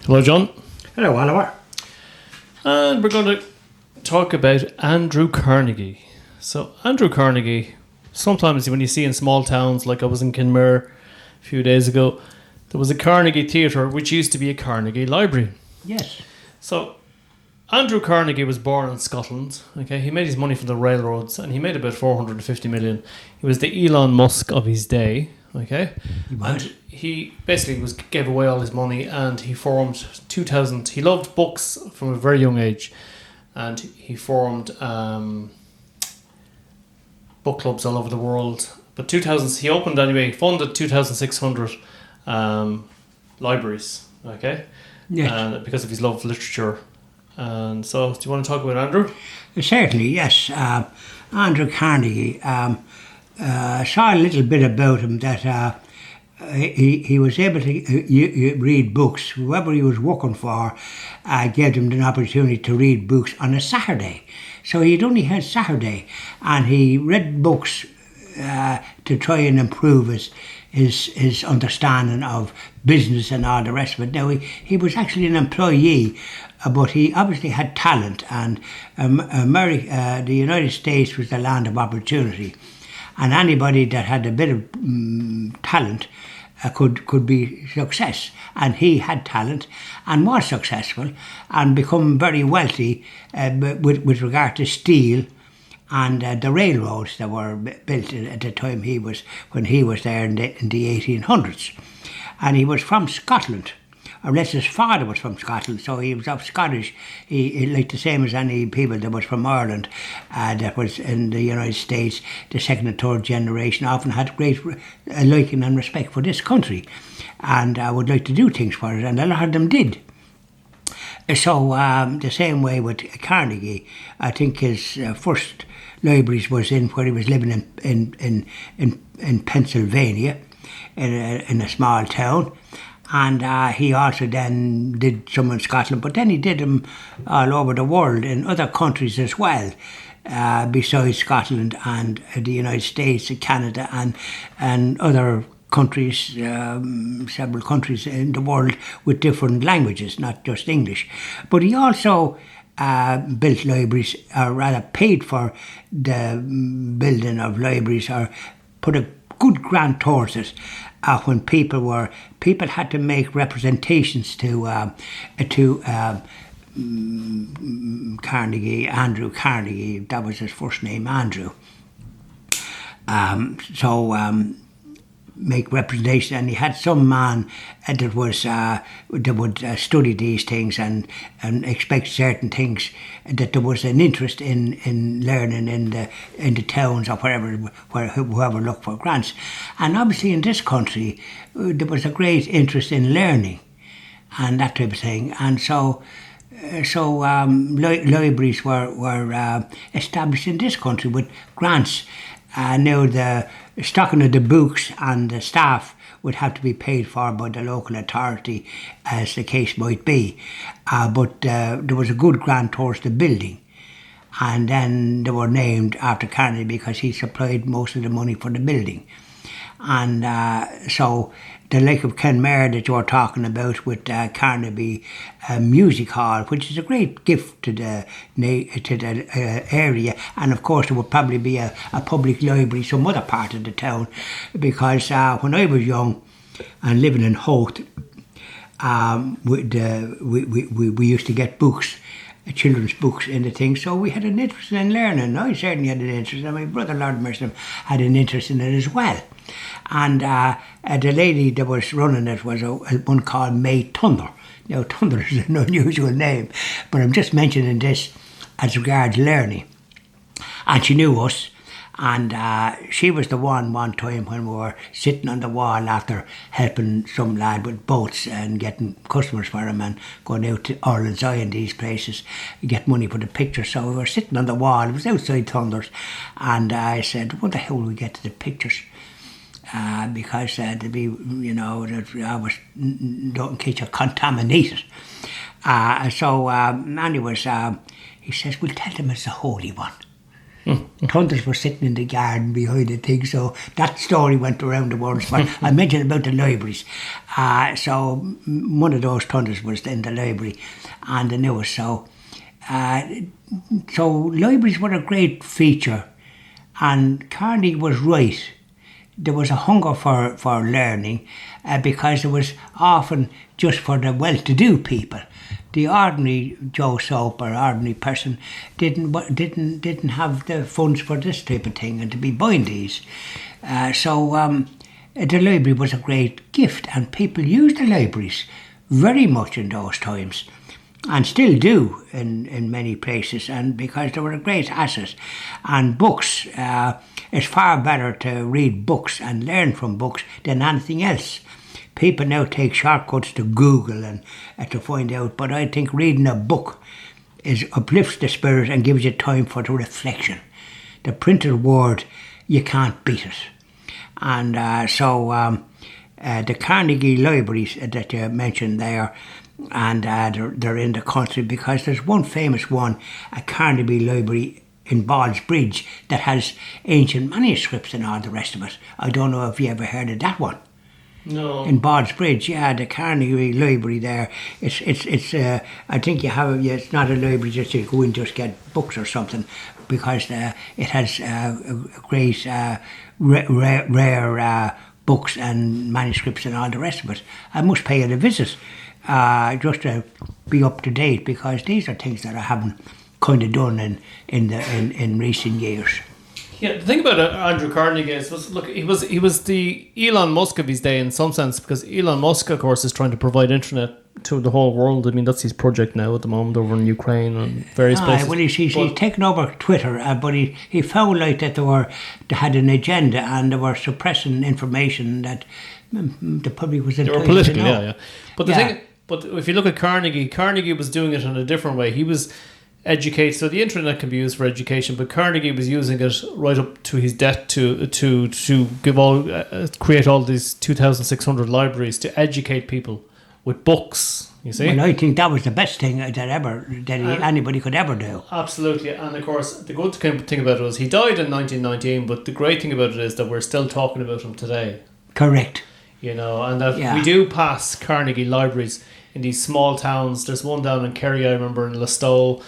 Hello, John. Hello, Oliver. And we're going to talk about Andrew Carnegie. So, Andrew Carnegie, sometimes when you see in small towns, like I was in Kinmare a few days ago, there was a Carnegie Theatre, which used to be a Carnegie Library. Yes. So, Andrew Carnegie was born in Scotland. Okay, he made his money from the railroads, and he made about 450 million. He was the Elon Musk of his day. Okay, and he basically gave away all his money, and he formed 2000. He loved books from a very young age, and he formed book clubs all over the world. But 2000, he opened anyway. He funded 2,600 libraries. Okay, Yes. because of his love of literature. And so, do you want to talk about Andrew? Certainly, yes. Andrew Carnegie. Saw a little bit about him that he was able to read books. Whoever he was working for gave him an opportunity to read books on a Saturday. So he'd only had Saturday, and he read books to try and improve his understanding of business and all the rest of it. Now, he was actually an employee, but he obviously had talent, and the United States was the land of opportunity. And anybody that had a bit of talent could be success. And he had talent and was successful and become very wealthy with regard to steel and the railroads that were built at the time when he was there in the 1800s. And he was from Scotland. Unless his father was from Scotland, so he was of Scottish. He like the same as any people that was from Ireland, that was in the United States. The second and third generation often had great liking and respect for this country, and would like to do things for it, and a lot of them did. So the same way with Carnegie, I think his first libraries was in where he was living in Pennsylvania, in a small town. And he also then did some in Scotland, but then he did them all over the world in other countries as well, besides Scotland and the United States, Canada, and other countries, several countries in the world with different languages, not just English. But he also built libraries, or rather paid for the building of libraries, or put a good grant towards it. When people had to make representations to Carnegie, Andrew Carnegie, that was his first name, Andrew. Make representation, and he had some man that would study these things and expect certain things, that there was an interest in learning in the towns or whoever looked for grants. And obviously in this country there was a great interest in learning and that type of thing, and so libraries were established in this country with grants. Now the stocking of the books and the staff would have to be paid for by the local authority, as the case might be. But there was a good grant towards the building. And then they were named after Carnegie because he supplied most of the money for the building. And so the Lake of Kenmare that you were talking about with Carnegie Music Hall, which is a great gift to the area, and of course there would probably be a public library some other part of the town, because when I was young and living in Holt, we used to get books, children's books in the thing, so we had an interest in learning. I certainly had an interest, and my brother, Lord mercy, had an interest in it as well. And the lady that was running it was one called May Thunder. Now, Thunder is an unusual name, but I'm just mentioning this as regards learning. And she knew us, and she was the one time when we were sitting on the wall after helping some lad with boats and getting customers for him and going out to Ireland's Eye and these places, get money for the pictures. So we were sitting on the wall, it was outside Thunder's, and I said, what the hell will we get to the pictures? Because to be, that I was don't catch you contaminated. Anyways, he says, we'll tell them it's the Holy One. Tunders were sitting in the garden behind the thing, so that story went around the world. But I mentioned about the libraries. So one of those Tunders was in the library and the newest. So libraries were a great feature, and Carnegie was right. There was a hunger for learning because it was often just for the well-to-do people. The ordinary Joe Soap or ordinary person didn't have the funds for this type of thing and to be buying these. So the library was a great gift, and people used the libraries very much in those times, and still do in many places, and because they were a great asset. And books, it's far better to read books and learn from books than anything else. People now take shortcuts to Google and to find out, but I think reading a book uplifts the spirit and gives you time for the reflection. The printed word, you can't beat it. And the Carnegie libraries that you mentioned there, and they're in the country, because there's one famous one, a Carnegie library in Ballsbridge, that has ancient manuscripts and all the rest of it. I don't know if you ever heard of that one. No. In Ballsbridge, yeah, the Carnegie library there. It's I think it's not a library just you go and just get books or something, because it has great rare books and manuscripts and all the rest of it. I must pay it a visit just to be up to date, because these are things that I haven't kind of done in recent years. Yeah, the thing about Andrew Carnegie is, he was the Elon Musk of his day in some sense, because Elon Musk, of course, is trying to provide internet to the whole world. I mean, that's his project now at the moment over in Ukraine and various places. Well, he's taken over Twitter, but he found like that they had an agenda and they were suppressing information that the public was entitled to know. They were political, yeah. But the thing, but if you look at Carnegie was doing it in a different way. He was educate. So the internet can be used for education, but Carnegie was using it right up to his death to give create all these 2,600 libraries to educate people with books. You see, well, I think that was the best thing that anybody could ever do. Absolutely, and of course, the good thing about it was he died in 1919. But the great thing about it is that we're still talking about him today. Correct. You know, and that we do pass Carnegie libraries in these small towns. There's one down in Kerry, I remember, in Listowel.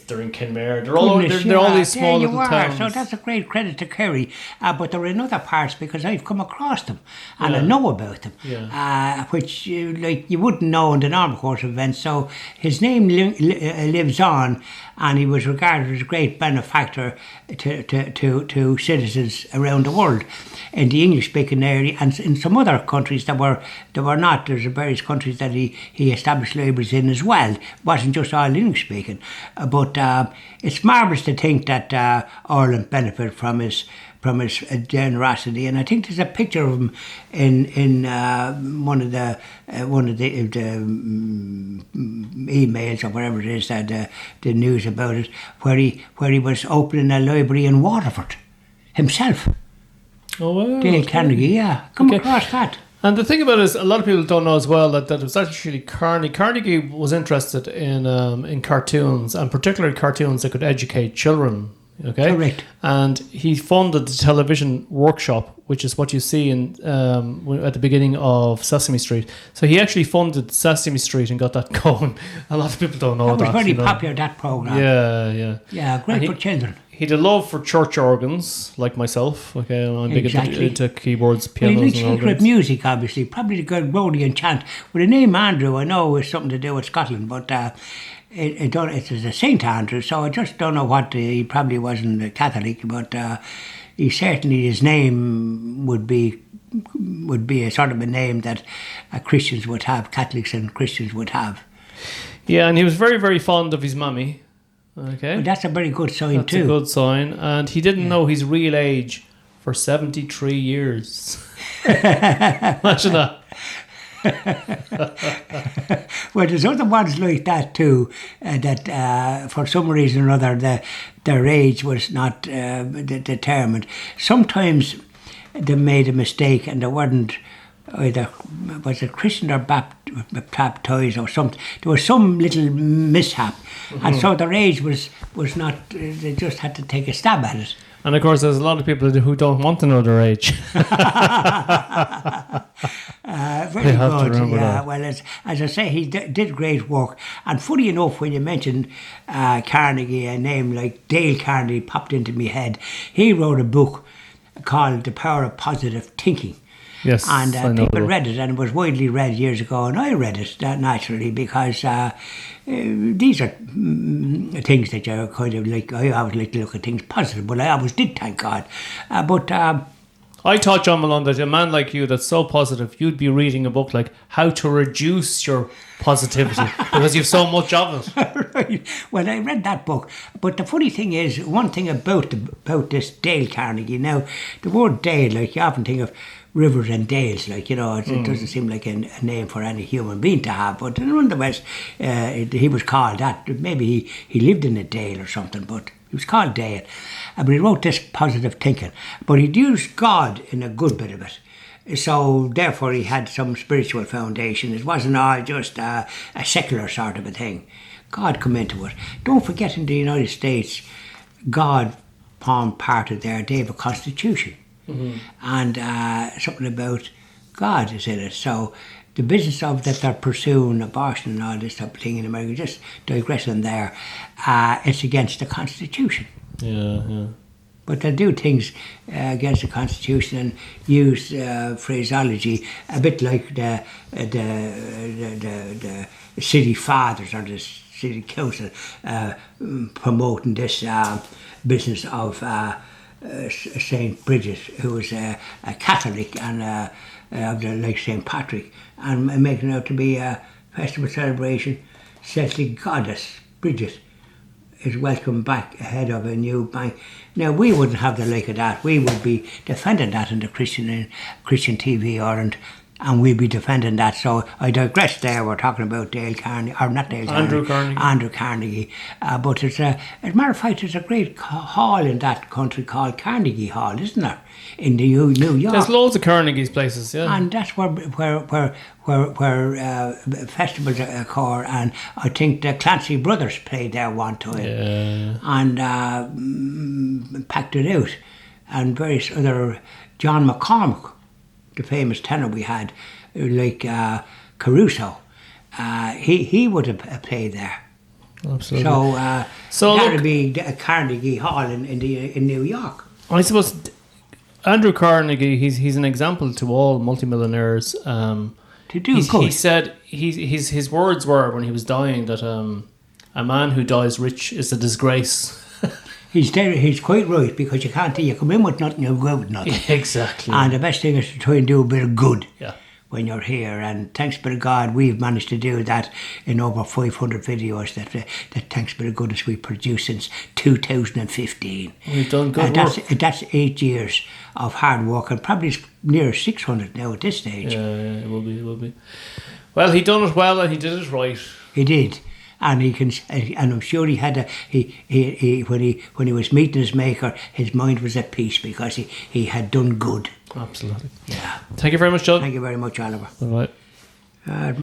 They're in Kenmare. They're all these small little towns. So that's a great credit to Kerry. But they're in other parts, because I've come across them and I know about them, which you wouldn't know in the normal course of events. So his name lives on, and he was regarded as a great benefactor to citizens around the world in the English-speaking area, and in some other countries that were not. There's various countries that he established libraries in as well. It wasn't just all English-speaking. But it's marvellous to think that Ireland benefited from his generosity, and I think there's a picture of him in one of the emails or whatever it is that the news about it, where he was opening a library in Waterford himself. Oh wow! Dale Carnegie, come across that. And the thing about it is, a lot of people don't know as well that it was actually Carnegie. Carnegie was interested in cartoons, and particularly cartoons that could educate children. Okay, correct. And he funded the television workshop, which is what you see in at the beginning of Sesame Street. So he actually funded Sesame Street and got that going. A lot of people don't know that. That was very popular, that program. Yeah, great for children. He had a love for church organs, like myself. Okay, I'm big into keyboards, pianos, and organs. Secret music, obviously. Probably the Gregorian chant. With the name Andrew, I know it's something to do with Scotland, but it's a St. Andrew, so I just don't know what. He probably wasn't a Catholic, but he certainly, his name would be a sort of a name that Christians would have, Catholics and Christians would have. Yeah, and he was very, very fond of his mummy. Okay, well, that's a very good sign too. That's a good sign, and he didn't know his real age for 73 years. Imagine that. Well, there's other ones like that too, that for some reason or other their age was not determined. Sometimes they made a mistake and they weren't either was it christened or baptized or something. There was some little mishap, and so their age was not. They just had to take a stab at it. And of course, there's a lot of people who don't want to know their age. Very good. Yeah. Well, as I say, he did great work. And funny enough, when you mentioned Carnegie, a name like Dale Carnegie popped into my head. He wrote a book called The Power of Positive Thinking. Yes, and people read it, and it was widely read years ago, and I read it naturally because these are things that you're kind of like. I always like to look at things positive, but I always did, thank God. I thought, John Malone, that a man like you that's so positive, you'd be reading a book like How to Reduce Your Positivity because you've so much of it. Right. Well, I read that book, but the funny thing is, one thing about this Dale Carnegie. Now, the word Dale, like you often think of rivers and dales, like, you know, it doesn't seem like a name for any human being to have, but nonetheless, he was called that. Maybe he lived in a dale or something, but he was called Dale. But he wrote this positive thinking, but he'd used God in a good bit of it. So therefore he had some spiritual foundation. It wasn't all just a secular sort of a thing. God come into it. Don't forget, in the United States, God formed part of they have a constitution. Mm-hmm. And something about God is in it. So the business of that they're pursuing abortion and all this type of thing in America, just digressing there, it's against the Constitution. Yeah. But they do things against the Constitution and use phraseology a bit like the city fathers or the city council promoting this business of St. Bridget, who was a Catholic and like St. Patrick, and making it out to be a festival celebration. Celtic goddess Bridget is welcome back ahead of a new bank. Now, we wouldn't have the like of that. We would be defending that in the Christian TV Ireland, and we'd be defending that. So I digress there. We're talking about Dale Carnegie, or not Dale Andrew Carnegie. Carnegie. Andrew Carnegie. But as a matter of fact, there's a great hall in that country called Carnegie Hall, isn't there? In New York. There's loads of Carnegie's places, yeah. And that's where festivals occur, and I think the Clancy brothers played there one time, and packed it out, and various other, John McCormack, the famous tenor we had, like Caruso, he would have played there. Absolutely. So that would be a Carnegie Hall in New York. I suppose Andrew Carnegie, he's an example to all multimillionaires. To do good. He said his words were when he was dying that a man who dies rich is a disgrace. He's quite right, because you can't you come in with nothing, you go out with nothing. Exactly. And the best thing is to try and do a bit of good. Yeah. When you're here, and thanks be to God, we've managed to do that in over 500 videos that thanks be to goodness we produced since 2015. We've done good work. That's 8 years of hard work, and probably near 600 now at this stage. Yeah, it will be. Well, he done it well, and he did it right. He did. And and I'm sure he had when he was meeting his maker, his mind was at peace, because he had done good. Absolutely. Yeah. Thank you very much, John. Thank you very much, Oliver. All right.